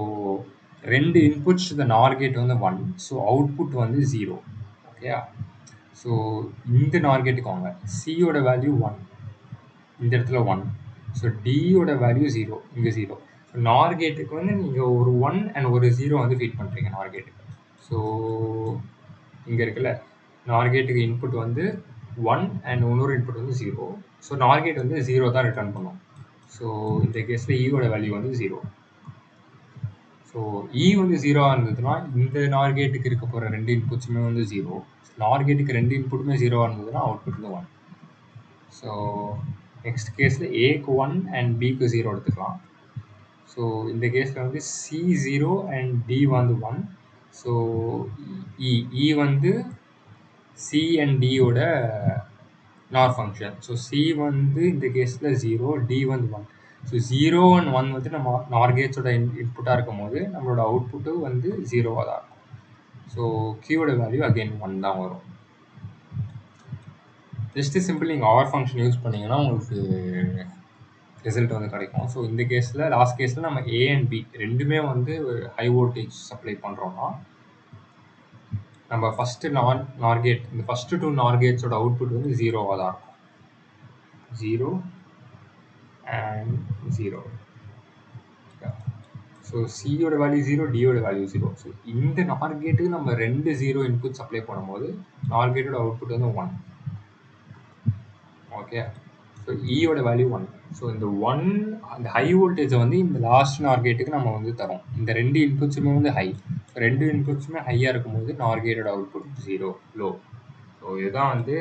2 இன்புட்ஸ் இந்த நார் கேட் வந்து 1. ஸோ அவுட்புட் வந்து 0. ஓகே. ஸோ இந்த நார் கேட்டுக்கு வாங்க. சியோட வேல்யூ 1, இந்த இடத்துல 1. ஸோ டியோட வேல்யூ 0, இங்கே 0. ஸோ நார் கேட்டுக்கு வந்து நீங்கள் ஒரு 1 அண்ட் ஒரு 0 வந்து ஃபீட் பண்ணுறீங்க நார் கேட்டுக்கு. ஸோ இங்கே இருக்குல்ல, நார் கேட்டுக்கு இன்புட் வந்து 1 அண்ட் இன்னொரு இன்புட் வந்து 0. ஸோ நார் கேட் வந்து 0 தான் ரிட்டர்ன் பண்ணும். ஸோ இந்த கேஸில் ஈயோட வேல்யூ வந்து 0. ஸோ வந்து 0ஆக இருந்ததுன்னா இந்த நார் கேட்டுக்கு இருக்க போகிற 2 இன்புட்ஸுமே வந்து 0. நார் கேட்டுக்கு 2 இன்புட்டுமே 0ஆக இருந்ததுன்னா அவுட்புட் வந்து 1. ஸோ நெக்ஸ்ட் கேஸில் ஏக்கு 1 அண்ட் பிக்கு 0 எடுத்துக்கலாம். ஸோ இந்த கேஸில் வந்து சி 0 அண்ட் டி வந்து 1. ஸோ இ வந்து சி அண்ட் டியோட நார் ஃபங்க்ஷன். ஸோ சி வந்து இந்த கேஸில் 0, டி வந்து 1. ஸோ 0 அண்ட் 1 வந்து நம்ம நார் கேட்ஸோட இன்புட்டாக இருக்கும் போது நம்மளோட அவுட்புட்டு வந்து 0வாக தான் இருக்கும். ஸோ கியூவோட வேல்யூ அகெயின் 1 தான் வரும். ஜஸ்ட் சிம்பிள் நீங்கள் ஆர் ஃபங்க்ஷன் யூஸ் பண்ணிங்கன்னா உங்களுக்கு ரிசல்ட் வந்து கிடைக்கும். ஸோ இந்த கேஸில் லாஸ்ட் கேஸில் நம்ம ஏ அண்ட் பி ரெண்டுமே வந்து ஹை வோல்டேஜ் சப்ளை பண்ணுறோம்னா நம்ம ஃபஸ்ட்டு நார் கேட் இந்த ஃபஸ்ட்டு 2 நார் கேட்ஸோட அவுட்புட் வந்து 0வாக தான் இருக்கும். 0 அண்ட் 0. ஸோ சியோட வேல்யூ 0, டியோட வேல்யூ 0. ஸோ இந்த நார் கேட்டுக்கு நம்ம 2 0 இன்புட் சப்ளை பண்ணும்போது நார் கேட்டோட அவுட்புட் வந்து 1. ஓகே. ஸோ ஈயோட வேல்யூ 1. ஸோ இந்த 1 அந்த ஹை வோல்டேஜை வந்து இந்த லாஸ்ட் நார் கேட்டுக்கு நம்ம வந்து தரோம். இந்த 2 இன்புட்ஸுமே வந்து ஹை. ஸோ 2 இன்புட்ஸுமே ஹையாக இருக்கும்போது நார் கேட்டோட அவுட்புட் 0 லோ. ஸோ இதுதான் வந்து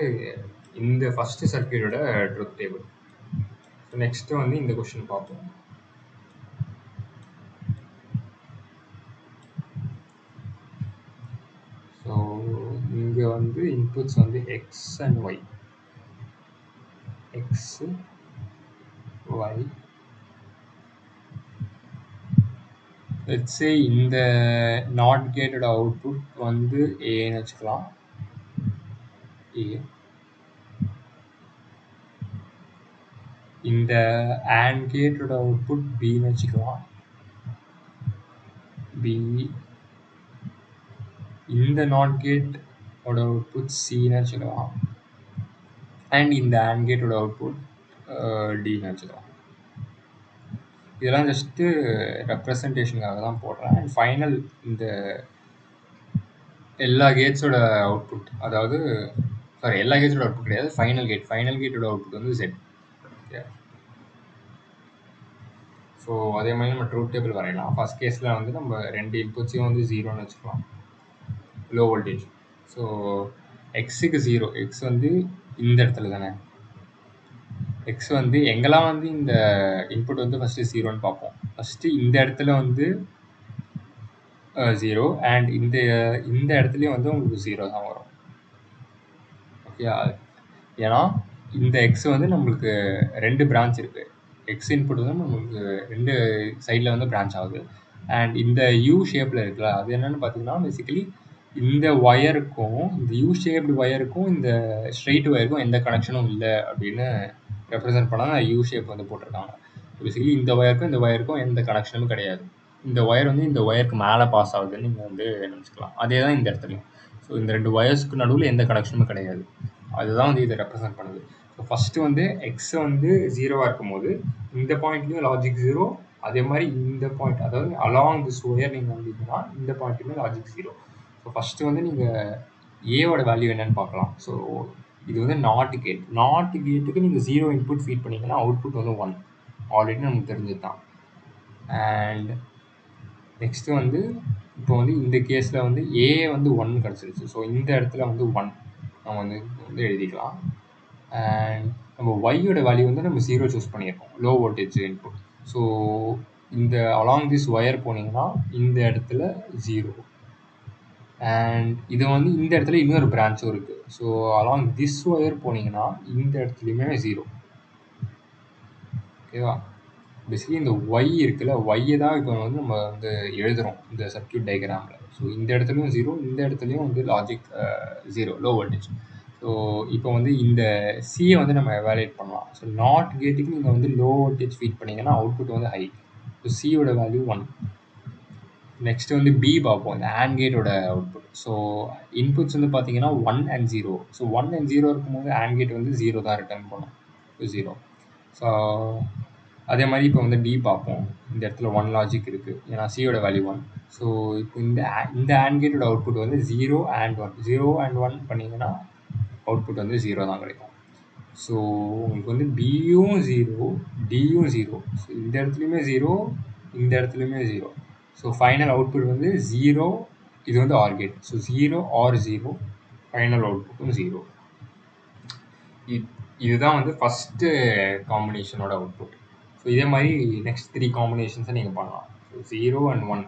இந்த ஃபஸ்ட்டு சர்க்யூட்டோட ட்ரூத் டேபிள். ஸோ நெக்ஸ்ட்டு வந்து இந்த கொஸ்டின் பார்ப்போம். வந்து இன்புட்ஸ் வந்து X and Y, X Y. Let's say இந்த நாட் கேட்டோட அவுட்புட் வந்து ஏன்னு வச்சுக்கலாம், ஏ. இந்த AND கேட்டோட அவுட்புட் பின்னு வச்சுக்கலாம், பி. இந்த நாட் கேட்டோட அவுட்புட் சின்னு வச்சுக்கலாம், அண்ட் இந்த AND கேட்டோட அவுட்புட் டின்னு வச்சுக்கலாம். இதெல்லாம் ஜஸ்ட்டு ரெப்ரசன்டேஷனுக்காக தான் போடுறேன். அண்ட் ஃபைனல் இந்த எல்லா கேட்ஸோட அவுட்புட், அதாவது சாரி எல்லா கேட்ஸோட அவுட்புட் கிடையாது, ஃபைனல் கேட்டோட அவுட்புட் வந்து Z. ஓகே, ஸோ அதே மாதிரி நம்ம ட்ரூத் டேபிள் வரையலாம். ஃபர்ஸ்ட் கேஸில் வந்து நம்ம 2 இன்புட்ஸையும் வந்து 0ன்னு வச்சுக்கலாம், லோ வோல்டேஜ். ஸோ எக்ஸுக்கு 0, எக்ஸ் வந்து இந்த இடத்துல தானே, எக்ஸ் வந்து எங்கெல்லாம் வந்து இந்த இன்புட் வந்து ஃபஸ்ட்டு 0ன்னு பார்ப்போம். ஃபஸ்ட்டு இந்த இடத்துல வந்து 0 அண்ட் இந்த இடத்துலையும் வந்து உங்களுக்கு 0 தான் வரும். ஓகே, ஏன்னா இந்த எக்ஸ் வந்து நம்மளுக்கு 2 பிரான்ச் இருக்குது. எக்ஸ் இன்புட் வந்து நம்மளுக்கு 2 சைடில் வந்து பிரான்ச் ஆகுது. அண்ட் இந்த யூ ஷேப்பில் இருக்குல்ல, அது என்னென்னு பார்த்தீங்கன்னா பேசிக்கலி இந்த ஒயருக்கும் இந்த யூ ஷேப்டு ஒயருக்கும் இந்த ஸ்ட்ரெயிட் ஒயருக்கும் எந்த கனெக்ஷனும் இல்லை அப்படின்னு ரெப்ரசென்ட் பண்ணால் யூ ஷேப் வந்து போட்டிருக்காங்க. பேசிக்கலி இந்த ஒயருக்கும் எந்த கனெக்ஷனும் கிடையாது. இந்த ஒயர் வந்து இந்த ஒயருக்கு மேலே பாஸ் ஆகுதுன்னு நீங்கள் வந்து நினச்சிக்கலாம். அதே தான் இந்த இடத்துலையும். ஸோ இந்த 2 ஒயர்ஸ்க்கு நடுவில் எந்த கனெக்ஷனும் கிடையாது. அதுதான் வந்து இதை ரெப்ரசென்ட் பண்ணுது. ஸோ ஃபஸ்ட்டு வந்து எக்ஸ் வந்து 0வாக இருக்கும்போது இந்த பாயிண்ட்லேயும் லாஜிக் 0, அதே மாதிரி இந்த பாயிண்ட், அதாவது அலாங் திஸ் ஒயர் நீங்கள் வந்தீங்கன்னா இந்த பாயிண்ட்லேயும் லாஜிக் 0. ஸோ ஃபஸ்ட்டு வந்து நீங்கள் ஏவோட வேல்யூ என்னன்னு பார்க்கலாம். ஸோ இது வந்து நாட் கேட்டுக்கு நீங்கள் 0 இன்புட் ஃபீட் பண்ணிங்கன்னா அவுட்புட் வந்து 1. ஆல்ரெடி நமக்கு தெரிஞ்சது தான். அண்ட் நெக்ஸ்ட்டு வந்து இப்போ வந்து இந்த கேஸில் வந்து ஏ வந்து 1 கிடச்சிருச்சு. ஸோ இந்த இடத்துல வந்து 1 நம்ம வந்து எழுதிக்கலாம். அண்ட் நம்ம ஒய்யோட வேல்யூ வந்து நம்ம 0 சூஸ் பண்ணியிருக்கோம், லோ வோல்டேஜ் இன்புட். ஸோ இந்த அலாங் திஸ் ஒயர் போனீங்கன்னா இந்த இடத்துல 0. அண்ட் இது வந்து இந்த இடத்துல இன்னொரு பிரான்ச்சும் இருக்குது. ஸோ அலாங் திஸ் ஒயர் போனீங்கன்னா இந்த இடத்துலையுமே 0. ஓகேவா? பேசிக்கலி இந்த ஒய் இருக்குல்ல, ஒய்யை தான் இப்போ வந்து நம்ம வந்து எழுதுகிறோம் இந்த சர்க்யூட் டயக்ராமில். ஸோ இந்த இடத்துலையும் 0, இந்த இடத்துலையும் வந்து லாஜிக் 0, லோ வோல்டேஜ். ஸோ இப்போ வந்து இந்த சியை வந்து நம்ம எவாலுவேட் பண்ணலாம். ஸோ நாட் கேட்டுக்கு நீங்கள் வந்து லோ வோல்டேஜ் ஃபீட் பண்ணிங்கன்னா அவுட்புட் வந்து ஹை. ஸோ சியோட வேல்யூ 1. நெக்ஸ்ட் வந்து பி பார்ப்போம், இந்த AND கேட்டோட அவுட்புட். ஸோ இன்புட்ஸ் வந்து பார்த்தீங்கன்னா 1 and 0. ஸோ 1 and 0 இருக்கும்போது AND கேட் வந்து 0 தான் ரிட்டர்ன் பண்ணும், 0. ஸோ அதே மாதிரி இப்போ வந்து டி பார்ப்போம். இந்த இடத்துல 1 லாஜிக் இருக்குது, ஏன்னா சியோட வேல்யூ 1. ஸோ இப்போ இந்த AND கேட்டோட அவுட்புட் வந்து 0 and 1. 0 and 1 பண்ணிங்கன்னா அவுட்புட் வந்து 0 தான் கிடைக்கும். ஸோ உங்களுக்கு வந்து பியும் 0, டியும் 0. ஸோ இந்த இடத்துலையுமே 0, இந்த இடத்துலையுமே 0. ஸோ ஃபைனல் அவுட்புட் வந்து 0. இது வந்து or gate. So 0 or 0, final அவுட்புட்டும் 0. இதுதான் வந்து ஃபஸ்ட்டு காம்பினேஷனோட அவுட்புட். ஸோ இதே மாதிரி நெக்ஸ்ட் 3 காம்பினேஷன்ஸை நீங்கள் பண்ணலாம். ஸோ 0 and 1,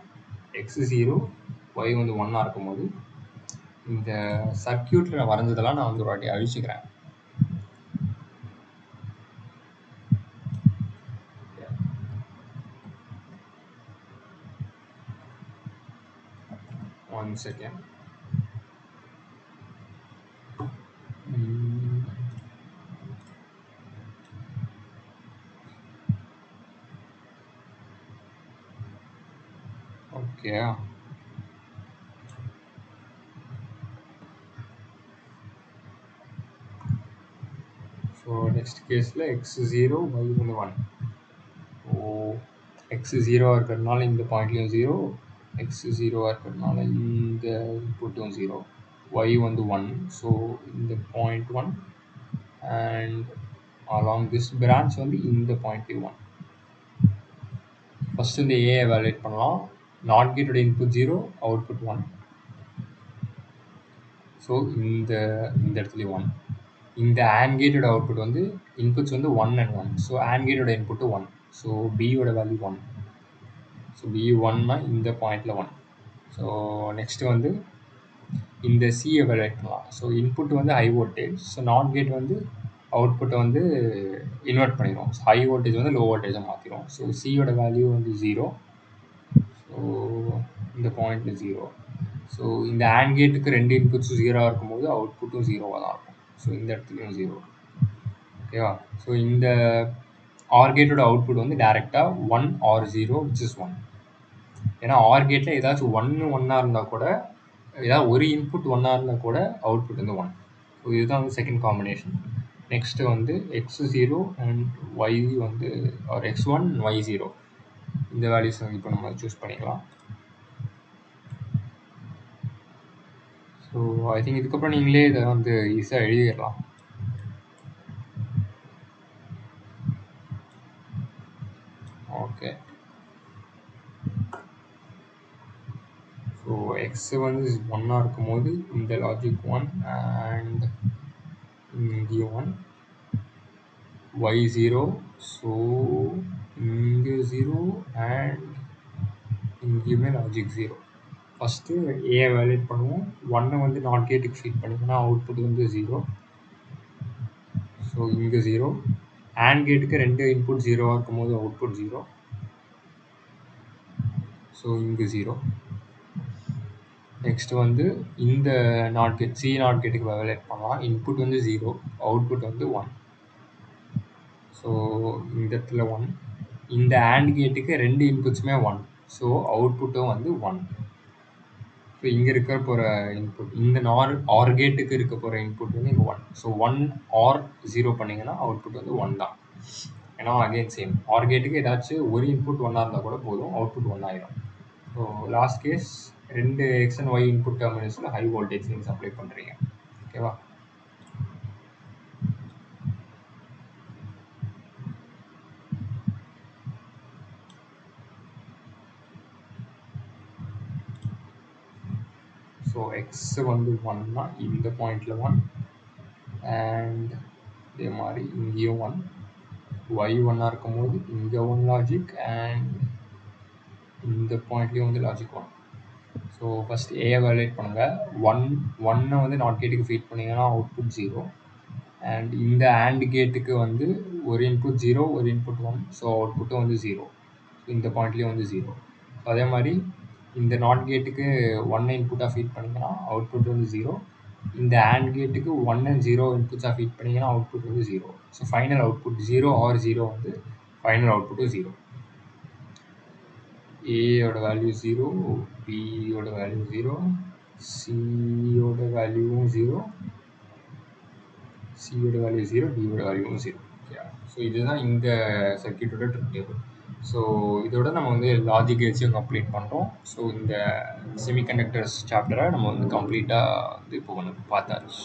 எக்ஸ் 0, ஒய் வந்து 1ஆக இருக்கும்போது இந்த சர்க்யூட்டில் நான் வரைஞ்சதெல்லாம் நான் வந்து ஒரு வாட்டி அழிச்சுக்கிறேன். One second. Okay. So next caseல x0, y வந்து 1. ஸோ x0 இருக்கிறதுனால இந்த பாயிண்ட்லையும் 0, x0 இருக்கிறதுனால இந்த இன்புட்டும் 0, y வந்து 1. ஸோ இந்த point 1 and along this branch வந்து இந்த பாயிண்ட்லையும் 1. ஃபஸ்ட்டு இந்த ஏ எவாலுவேட் பண்ணலாம். நாட் கேட்டோட இன்புட் 0, அவுட்புட் 1. ஸோ இந்த இடத்துலையும் 1. இந்த AND கேட்டோட அவுட்புட் வந்து இன்புட்ஸ் வந்து 1 and 1. ஸோ AND கேட்டோட இன்புட்டு 1. ஸோ பியோட வேல்யூ 1. ஸோ பி 1னா இந்த பாயிண்டில் 1. ஸோ நெக்ஸ்ட்டு வந்து இந்த சி எவாலுவேட் பண்ணலாம். ஸோ இன்புட் வந்து high voltage, so not gate வந்து அவுட்புட்டை வந்து இன்வெர்ட் பண்ணிடும். ஸோ ஹை வோல்டேஜ் வந்து லோ வோல்டேஜை மாற்றிடும். ஸோ சியோட வேல்யூ வந்து 0. ஸோ இந்த பாயிண்ட் 0. ஸோ இந்த AND கேட்டுக்கு 2 இன்புட்ஸும் 0 இருக்கும்போது அவுட்புட்டும் 0வாக தான் இருக்கும். ஸோ இந்த இடத்துலையும் 0. ஓகேவா? ஸோ இந்த ஆர் கேட்டோட அவுட்புட் வந்து டேரெக்டாக 1 ஆர் 0 which is 1. ஏன்னா ஆர் கேட்டில் ஏதாச்சும் 1 இருந்தால் கூட, ஏதாவது ஒரு இன்புட் 1 இருந்தால் கூட அவுட்புட் வந்து 1. ஸோ இதுதான் வந்து செகண்ட் காம்பினேஷன். நெக்ஸ்ட்டு வந்து x0 அண்ட் y வந்து ஆர் x1 y0 இந்த வேல்யூஸ் வந்து இப்போ நம்ம சூஸ் பண்ணிக்கலாம். ஸோ ஐ திங்க் இதுக்கப்புறம் நீங்களே இதை வந்து ஈஸியாக எழுதிடலாம். ஓகே, ஸோ எக்ஸ் வந்து 1 இருக்கும்போது இந்த லாஜிக் 1 அண்ட் இங்கே 1, y0, ஸோ இங்கே 0 அண்ட் இங்கேயுமே லாஜிக் 0. ஃபஸ்ட்டு ஏ வேல்யூட் பண்ணுவோம். 1 வந்து நாட் கேட்டுக்கு ஃபீட் பண்ணிங்கன்னா அவுட்புட் வந்து 0. ஸோ இங்கே 0. AND கேட்டுக்கு 2 இன்புட் 0 இருக்கும்போது அவுட்புட் 0. ஸோ இங்கே 0. நெக்ஸ்ட் வந்து இந்த நாட் கேட் சி நாட் கேட்டுக்கு வேல்யூட் பண்ணலாம். இன்புட் வந்து 0, அவுட்புட் வந்து 1. ஸோ இந்த இடத்துல 1. இந்த AND கேட்டுக்கு 2 இன்புட்ஸுமே 1, ஸோ அவுட்புட்டும் வந்து 1. ஸோ இங்கே இருக்க போகிற இன்புட், இந்த ஆர் கேட்டுக்கு இருக்க போகிற இன்புட் வந்து இங்கே 1. ஸோ 1 ஆர் 0 பண்ணிங்கன்னா அவுட்புட் வந்து 1 தான். ஏன்னா அகெயின் சேம், ஆர் கேட்டுக்கு ஏதாச்சும் ஒரு இன்புட் 1 இருந்தால் கூட போதும், அவுட்புட் 1 ஆயிடும். So last case 2 X and Y input டெர்மினல்ஸில் ஹை வோல்டேஜ் நீங்கள் சப்ளை பண்ணுறீங்க. ஓகேவா? ஸோ எக்ஸ் வந்து 1னா இந்த பாயிண்டில் 1 அண்ட் இதே மாதிரி இங்கேயும் 1. ஒய் 1 இருக்கும்போது இங்கே 1 லாஜிக் அண்ட் இந்த பாயிண்ட்லேயும் வந்து லாஜிக் 1. ஸோ ஃபஸ்ட் ஏ வேல்யூட் பண்ணுங்கள். 1 வந்து நாட் கேட்டுக்கு ஃபீட் பண்ணிங்கன்னா அவுட்புட் 0. அண்ட் இந்த AND கேட்டுக்கு வந்து ஒரு இன்புட் 0, ஒரு இன்புட் 1, ஸோ அவுட்புட்டும் வந்து 0. ஸோ இந்த பாயிண்ட்லேயும் வந்து 0. அதே மாதிரி இந்த நாட் கேட்டுக்கு 1 இன்புட்டாக ஃபீட் பண்ணிங்கன்னா அவுட்புட் வந்து 0. இந்த AND கேட்டுக்கு 1 and 0 இன்புட்ஸாக ஃபீட் பண்ணிங்கன்னா அவுட்புட் வந்து 0. ஸோ ஃபைனல் அவுட்புட் 0 ஆர் 0 வந்து ஃபைனல் அவுட்புட்டும் 0. ஏயோட வேல்யூ 0, பியோட வேல்யூ 0, சியோட வேல்யூவும் 0, சியோட வேல்யூ 0, டியோட வேல்யூவும் 0. ஸோ இதுதான் இந்த சர்க்யூட்டோட ட்ரூத் டேபிள். ஸோ இதோட நம்ம வந்து லாஜிக் கேட்ஸையும் கம்ப்ளீட் பண்ணுறோம். ஸோ இந்த செமிகண்டக்டர்ஸ் சாப்டரை நம்ம வந்து கம்ப்ளீட்டாக வந்து இப்போ வந்து பார்த்தாச்சு.